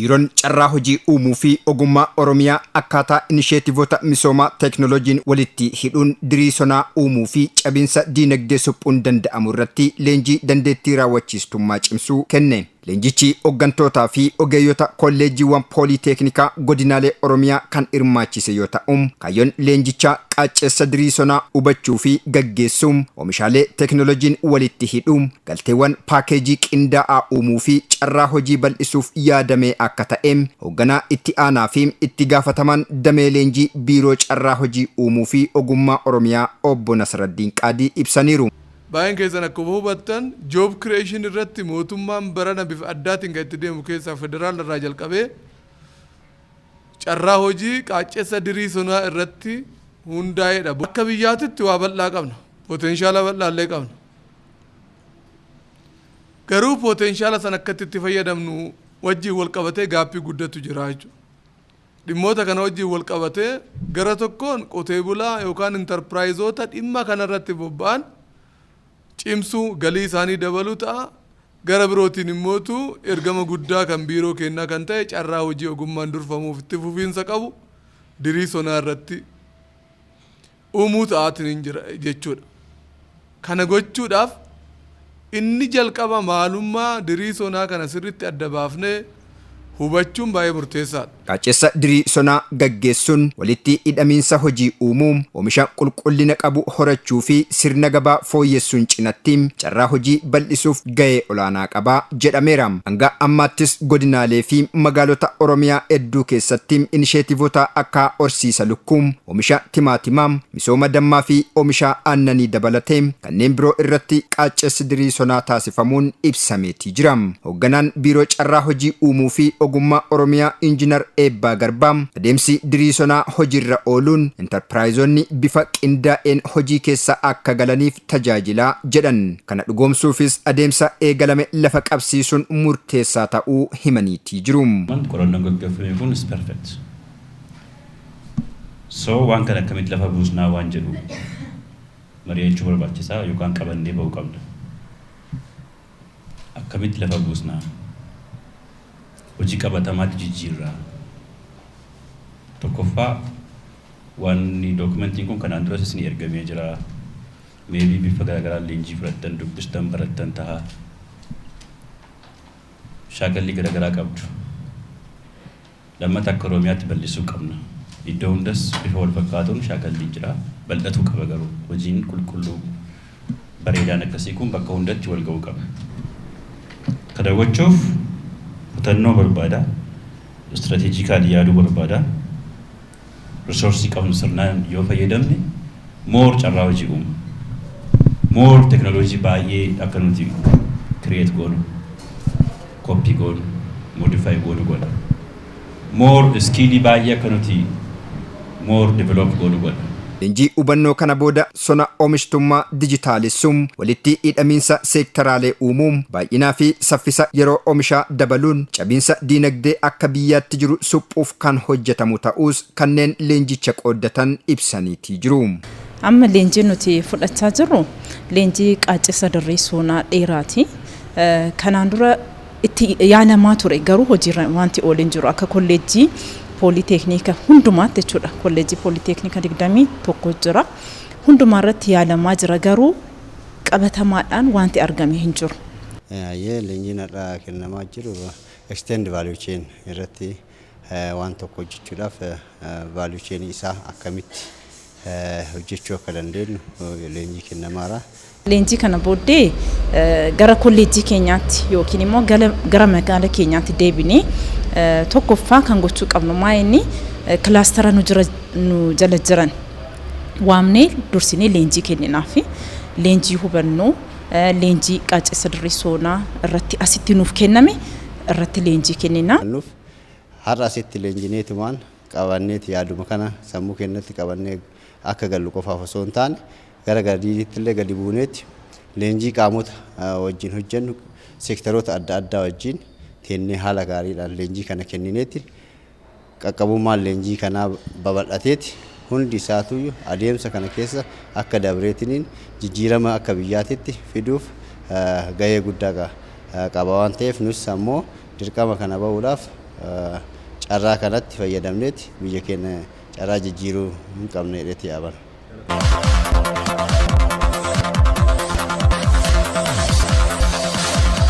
biiroon carraa hojii uumuu fi ogummaa Oromiyaa akkaataa inisheetivoota misoomaa teeknooloojiin walitti hidhuun diriirsonaa uumuu fi cabinsa diinagdee suphuun danda'amu irratti leenjii dandeettii raawwachiistummaa cimsuu kenne. Leenjichi hoggantootaa fi ogeeyyota kolleejjiiwwan pooliiteeknikaa godinaalee Oromiyaa kan hirmaachise yoo ta'u, kaayyoon leenjichaa qaacceessa diriirsonaa hubachuu fi gaggeessuun oomishaalee teeknooloojiin walitti hidhuun galteewwan paakeejii qindaa'aa uumuu fi carraa hojii bal'isuuf yaadamee akka ta'e hoogganaa itti aanaa fi itti gaafatamaan damee leenjii biiroo carraa hojii uumuu fi ogummaa Oromiyaa obbo Nasraddiin Qaadii ibsaniiru. Baay'een keessan akkuma hubattan job creation irratti mootummaan barana bifa addaatiin kan itti deemu keessaa federaal irraa jalqabee carraa hojii qaacceessa diriirsonaa irratti hundaa'edha. Akka biyyaatitti waa bal'aa qabna. Potenshaala bal'aallee qabna. Garuu potenshaala sana akkatti itti fayyadamnu wajjin wal qabatee gaaffii guddatu jira jechuudha. Dhimmoota kana wajjin wal qabatee gara tokkoon qotee bulaa yookaan intarpiraayizoota dhimma kanarratti bobba'an cimsuu galii isaanii dabaluu ta'a. Gara birootiin immootu ergama guddaa kan biiroo kennaa kan ta'e carraa hojii ogummaan durfamuuf itti fufiinsa qabu diriirsonaa irratti uumuu ta'aatiin jira jechuudha. Kana gochuudhaaf inni jalqaba maalummaa diriirsonaa kana sirriitti adda baafnee hubachuun baay'ee murteessaadha. Qaacceessa diriirsonaa gaggeessuun walitti hidhamiinsa hojii uumuun oomisha qulqullina qabu horachuu fi sirna gabaa fooyyessuun cinatti carraa hojii bal'isuuf gahee olaanaa qaba jedhameera. Hanga ammaattis godinaalee fi magaalota Oromiyaa hedduu keessatti inisheetivoota akka horsiisa lukkuu, oomisha timaatimaa, misooma dammaa fi oomisha aannanii dabalatee kanneen biroo irratti qaacceessi diriirsonaa taasifamuun ibsameetii jira. Hoogganaan biiroo carraa hojii uumuu fi ogummaa Oromiyaa Injiinar Eebbaa Garbaa adeemsi diriirsonaa hojiirra ooluun intarpiraayizonni bifa qindaa'een hojii keessa akka galaniif tajaajilaa jedhan. Kana dhugoomsuufis adeemsa eegalame lafa qabsiisuun murteessaa ta'uu himaniitii jiru. Qorannoon gaggeeffame kun is perfect. So waan kana akkamitti lafa buusnaa waan jedhu mari'achuu barbaachisaa yookaan qabannee ba'uu qabna. Akkamitti lafa buusnaa? Hojii qabatamaatti jijjiirraa. Tokkoffaa wanni dookumentiin kun kanaan duras isin ergamee jira. Meebii bifa garaagaraa leenjii fudhattan dubbistan barattan ta'a. Shaakallii garaagaraa qabdu. Lammata akka Oromiyaatti bal'isuu qabna. Iddoo hundas bifa wal fakkaatuun shaakallii jira. Bal'atuu qaba garuu hojiin qulqulluu bareedaan akkasii kun bakka hundatti wal ga'uu qaba. Kana gochuuf kutannoo barbaada, istiraatiijikaali yaaduu barbaada, risoorsii qabnu sirnaan yoo fayyadamne moor carraa hojii uumu, moor teeknooloojii baay'ee akka nuti kireet goonu, koppii goonu, moodifaayi goonu godha, moor iskiilii baay'ee akka nuti moor develop goonu godha. Leenjii hubannoo kana booda sona oomishtummaa dijitaalessuun walitti hidhamiinsa seektaraalee uumuun baay'inaa fi saffisa yeroo oomishaa dabaluun cabinsa diinagdee akka biyyaatti jiru suphuuf kan hojjetamu ta'us kanneen leenjicha qooddatan ibsaniitii jiru. Amma leenjii nuti fudhachaa jirru leenjii qaacceessa diriirsonaa dheeraati. Kanaan dura itti yaalamaa ture garuu hojiirra wanti oolin jiru akka kolleejjii pooliiteeknikaa hundumaatti jechuudha. Kolleejjii pooliiteeknikaa 21 jira. Hundumaa irratti yaalamaa jira garuu qabatamaadhaan wanti argame hin jiru. Leenjiin irraa kennamaa jiru extend value chain irratti waan tokko hojjechuudhaaf value chain isaa akkamitti hojjechuu akka dandeenyu leenjii kennamaara. Leenjii kana booddee gara kolleejjii keenyaatti yookiin immoo gara magaalaa keenyaatti deebinee tokkoffaa kan gochuu qabnu maayinni kilaastara nu jala jiran waamnee dursinee leenjii kenninaaf leenjii hubannoo leenjii qaacceessa diriirsonaa irratti asitti nuuf kenname irratti leenjii kennina. Har'a asitti leenjineetumaan qabanneeti yaaduma kana sammuu keenyatti qabannee akka gallu qofaaf osoo hin taane gara gadiitti illee gadi buuneetti leenjii qaamota wajjin hojjennu seektaroota adda addaa wajjin teennee haala gaariidhaan leenjii kana kennineetti qaqqabummaan leenjii kanaa babal'ateeti hundi isaatu adeemsa kana keessa akka dabreetiniin jijjiirama akka biyyaatitti fiduuf gahee guddaa qaba waan ta'eef nus ammoo dirqama kana ba'uudhaaf carraa kanatti fayyadamneeti biyya keenya carraa jijjiiruu hin qabne jedheeti yaabana.